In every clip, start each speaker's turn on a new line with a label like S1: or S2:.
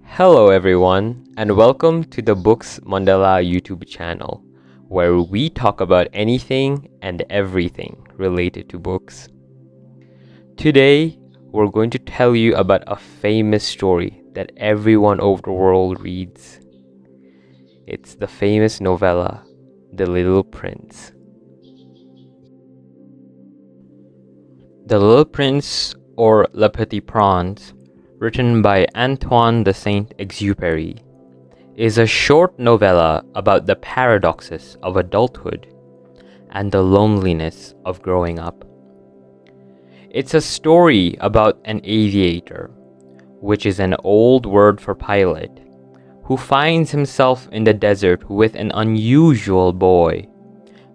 S1: Hello everyone, and welcome to the Books Mandala YouTube channel, where we talk about anything and everything related to books. Today, we're going to tell you about a famous story that everyone over the world reads. It's the famous novella, The Little Prince. The Little Prince, or Le Petit Prince, written by Antoine de Saint Exupery, is a short novella about the paradoxes of adulthood and the loneliness of growing up. It's a story about an aviator, which is an old word for pilot, who finds himself in the desert with an unusual boy.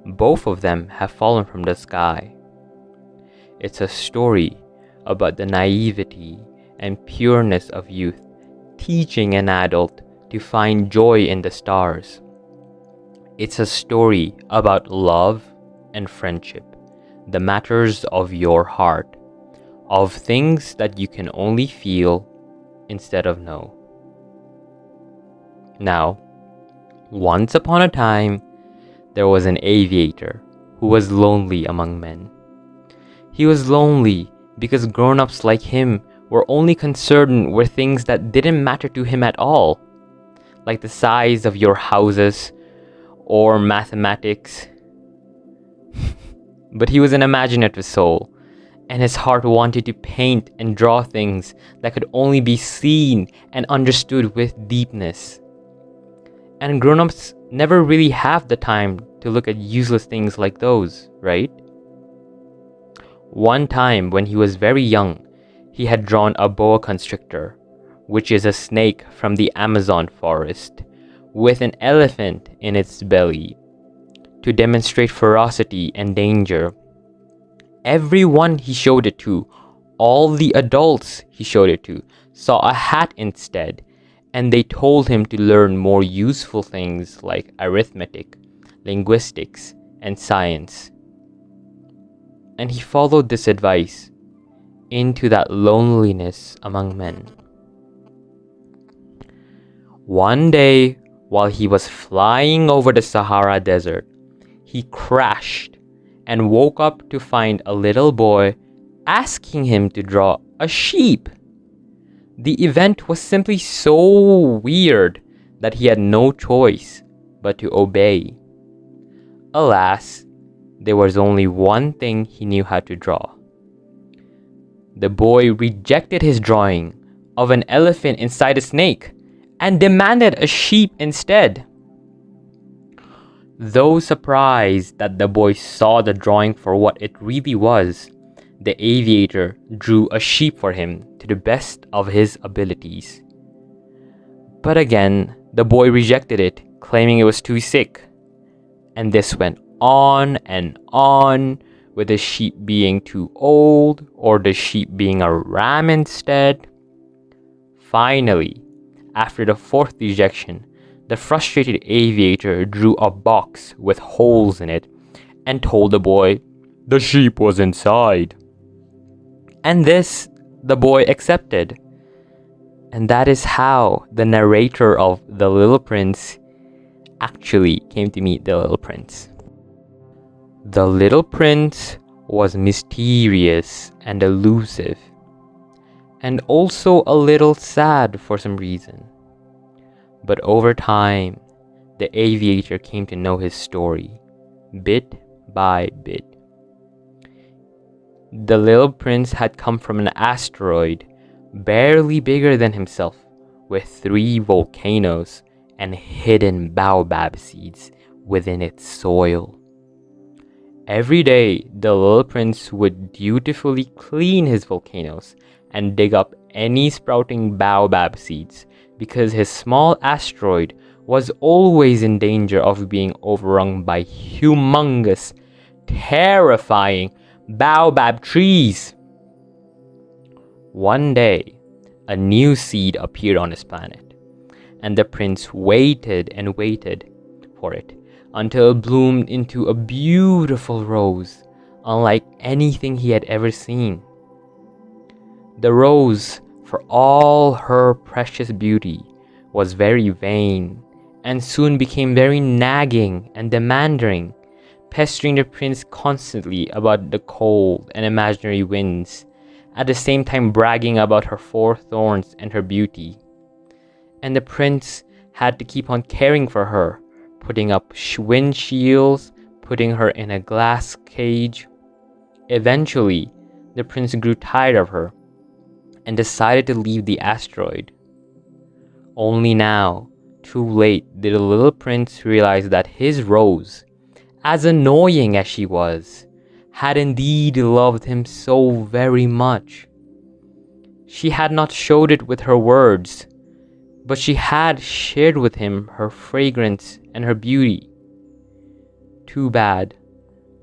S1: Both of them have fallen from the sky. It's a story about the naivety and pureness of youth, teaching an adult to find joy in the stars. It's a story about love and friendship, the matters of your heart, of things that you can only feel instead of know. Now, once upon a time, there was an aviator who was lonely among men. He was lonely because grown-ups like him were only concerned with things that didn't matter to him at all, like the size of your houses or mathematics. But he was an imaginative soul, and his heart wanted to paint and draw things that could only be seen and understood with deepness. And grown-ups never really have the time to look at useless things like those, right? One time when he was very young, he had drawn a boa constrictor, which is a snake from the Amazon forest, with an elephant in its belly, to demonstrate ferocity and danger. Everyone he showed it to, all the adults he showed it to, saw a hat instead, and they told him to learn more useful things like arithmetic, linguistics, and science. And he followed this advice into that loneliness among men. One day, while he was flying over the Sahara Desert, he crashed and woke up to find a little boy asking him to draw a sheep. The event was simply so weird that he had no choice but to obey. Alas, there was only one thing he knew how to draw. The boy rejected his drawing of an elephant inside a snake and demanded a sheep instead. Though surprised that the boy saw the drawing for what it really was, the aviator drew a sheep for him to the best of his abilities. But again, the boy rejected it, claiming it was too sick. And this went on and on, with the sheep being too old or the sheep being a ram instead. Finally, after the fourth rejection, the frustrated aviator drew a box with holes in it and told the boy the sheep was inside. And this the boy accepted. And that is how the narrator of The Little Prince actually came to meet the Little Prince. The Little Prince was mysterious and elusive, and also a little sad for some reason. But over time, the aviator came to know his story, bit by bit. The Little Prince had come from an asteroid barely bigger than himself, with 3 volcanoes and hidden baobab seeds within its soil. Every day, the Little Prince would dutifully clean his volcanoes and dig up any sprouting baobab seeds, because his small asteroid was always in danger of being overrun by humongous, terrifying baobab trees. One day, a new seed appeared on his planet, and the prince waited and waited for it until it bloomed into a beautiful rose, unlike anything he had ever seen. The rose for all her precious beauty was very vain, and soon became very nagging and demanding, pestering the prince constantly about the cold and imaginary winds, at the same time bragging about her 4 thorns and her beauty. And the prince had to keep on caring for her, putting up wind shields, putting her in a glass cage. Eventually, the prince grew tired of her and decided to leave the asteroid. Only now, too late, did the little prince realize that his Rose, as annoying as she was, had indeed loved him so very much. She had not showed it with her words, but she had shared with him her fragrance and her beauty. Too bad,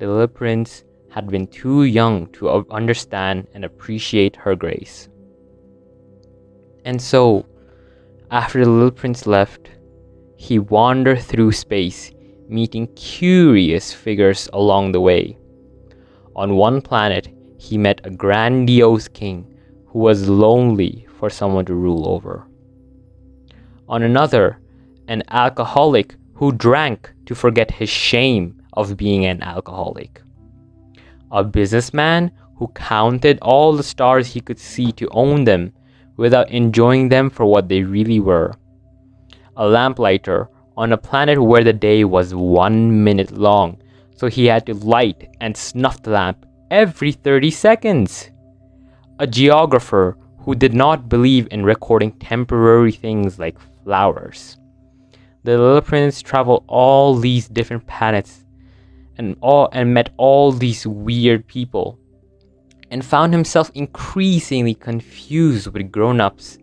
S1: the little prince had been too young to understand and appreciate her grace. And so, after the little prince left, he wandered through space, meeting curious figures along the way. On one planet, he met a grandiose king who was lonely for someone to rule over. On another, an alcoholic who drank to forget his shame of being an alcoholic. A businessman who counted all the stars he could see to own them without enjoying them for what they really were. A lamplighter on a planet where the day was 1 minute long, so he had to light and snuff the lamp every 30 seconds. A geographer who did not believe in recording temporary things like flowers. The little prince traveled all these different planets and met all these weird people, and found himself increasingly confused with grown-ups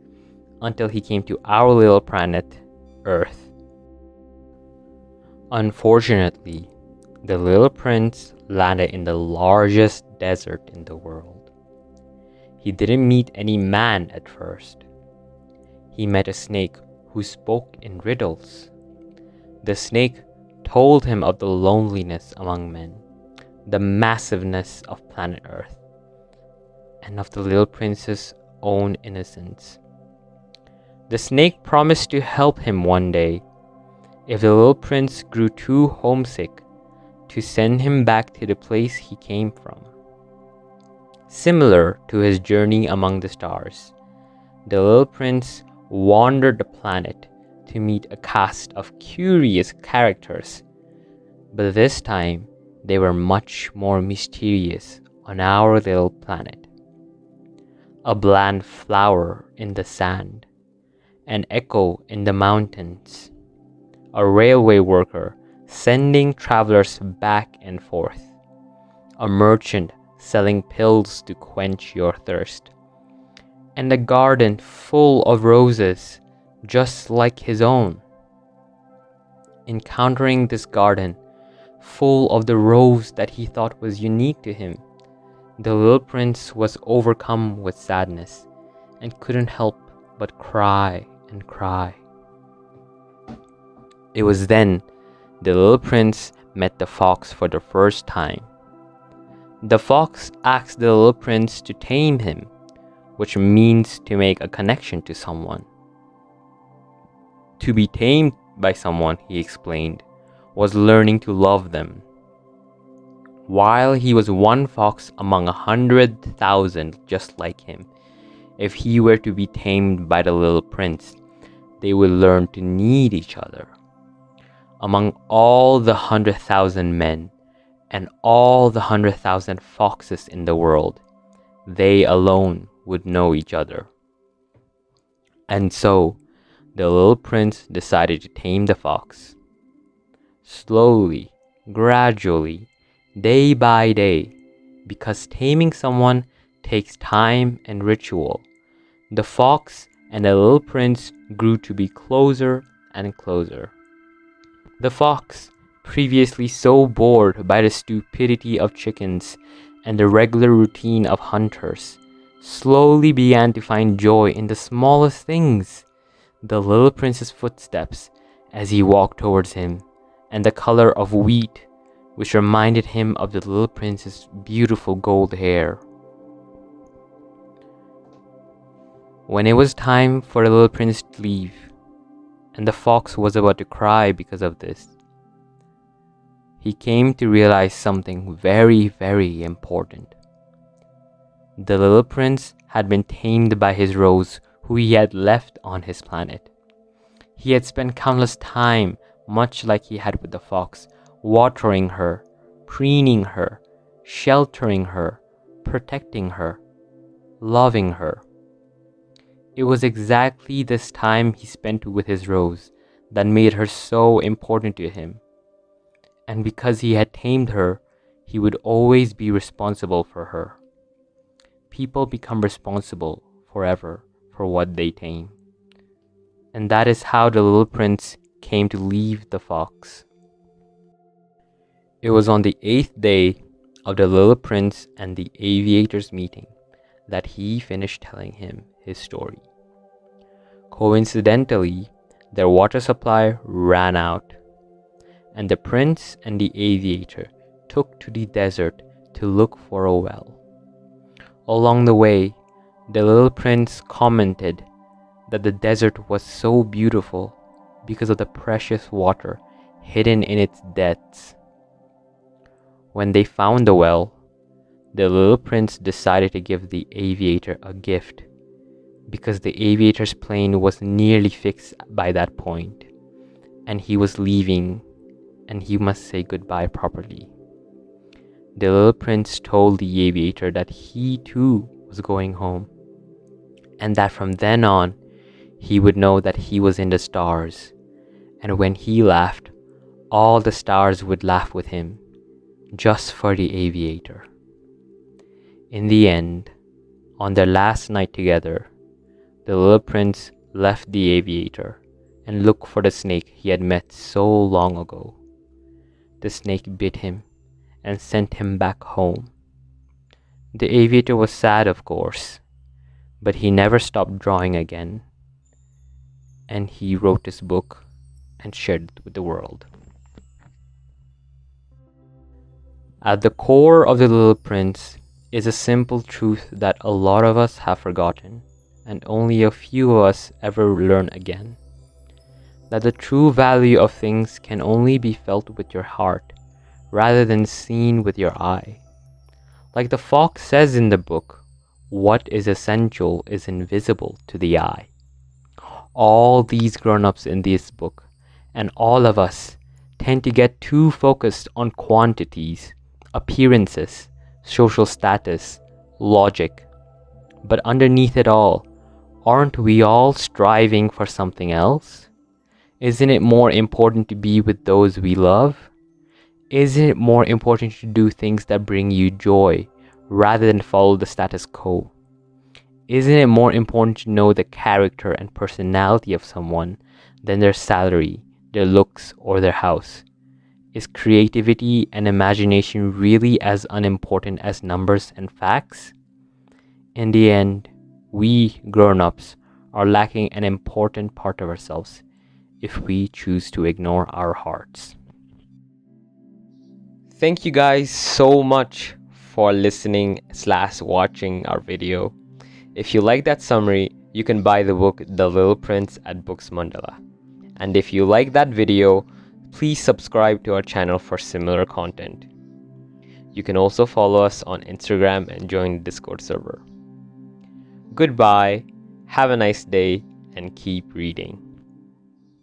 S1: until he came to our little planet, Earth. Unfortunately, the little prince landed in the largest desert in the world. He didn't meet any man at first. He met a snake who spoke in riddles. The snake told him of the loneliness among men, the massiveness of planet Earth, and of the little prince's own innocence. The snake promised to help him one day if the little prince grew too homesick to send him back to the place he came from. Similar to his journey among the stars, the little prince wandered the planet to meet a cast of curious characters, but this time they were much more mysterious on our little planet. A bland flower in the sand, an echo in the mountains, a railway worker sending travelers back and forth, a merchant selling pills to quench your thirst, and a garden full of roses just like his own. Encountering this garden full of the rose that he thought was unique to him, the little prince was overcome with sadness and couldn't help but cry and cry. It was then the little prince met the fox for the first time. The fox asked the little prince to tame him, which means to make a connection to someone. To be tamed by someone, he explained, was learning to love them. While he was one fox among 100,000 just like him, if he were to be tamed by the little prince, they would learn to need each other. Among all the 100,000 men and all the 100,000 foxes in the world, they alone would know each other. And so, the little prince decided to tame the fox. Slowly, gradually, day by day, because taming someone takes time and ritual, the fox and the little prince grew to be closer and closer. The fox, previously so bored by the stupidity of chickens and the regular routine of hunters, slowly began to find joy in the smallest things. The little prince's footsteps as he walked towards him, and the color of wheat, which reminded him of the little prince's beautiful gold hair. When it was time for the little prince to leave, and the fox was about to cry because of this, he came to realize something very, very important. The little prince had been tamed by his rose, who he had left on his planet. He had spent countless time, much like he had with the fox, watering her, preening her, sheltering her, protecting her, loving her. It was exactly this time he spent with his rose that made her so important to him. And because he had tamed her, he would always be responsible for her. People become responsible forever for what they tame. And that is how the little prince came to leave the fox. It was on the 8th day of the little prince and the aviator's meeting that he finished telling him his story. Coincidentally, their water supply ran out, and the prince and the aviator took to the desert to look for a well. Along the way, the little prince commented that the desert was so beautiful because of the precious water hidden in its depths. When they found the well, the little prince decided to give the aviator a gift because the aviator's plane was nearly fixed by that point, and he was leaving, and he must say goodbye properly. The little prince told the aviator that he too was going home, and that from then on, he would know that he was in the stars, and when he laughed, all the stars would laugh with him, just for the aviator. In the end, on their last night together, the little prince left the aviator and looked for the snake he had met so long ago. The snake bit him and sent him back home. The aviator was sad, of course, but he never stopped drawing again, and he wrote this book and shared it with the world. At the core of the little prince is a simple truth that a lot of us have forgotten, and only a few of us ever learn again. That the true value of things can only be felt with your heart, rather than seen with your eye. Like the fox says in the book, what is essential is invisible to the eye. All these grown-ups in this book, and all of us, tend to get too focused on quantities, appearances, social status, logic. But underneath it all, aren't we all striving for something else? Isn't it more important to be with those we love? Isn't it more important to do things that bring you joy rather than follow the status quo? Isn't it more important to know the character and personality of someone than their salary, their looks, or their house? Is creativity and imagination really as unimportant as numbers and facts? In the end, we grown-ups are lacking an important part of ourselves if we choose to ignore our hearts. Thank you guys so much for listening/watching our video. If you like that summary, you can buy the book The Little Prince at Books Mandala. And if you like that video, please subscribe to our channel for similar content. You can also follow us on Instagram and join the Discord server. Goodbye, have a nice day, and keep reading.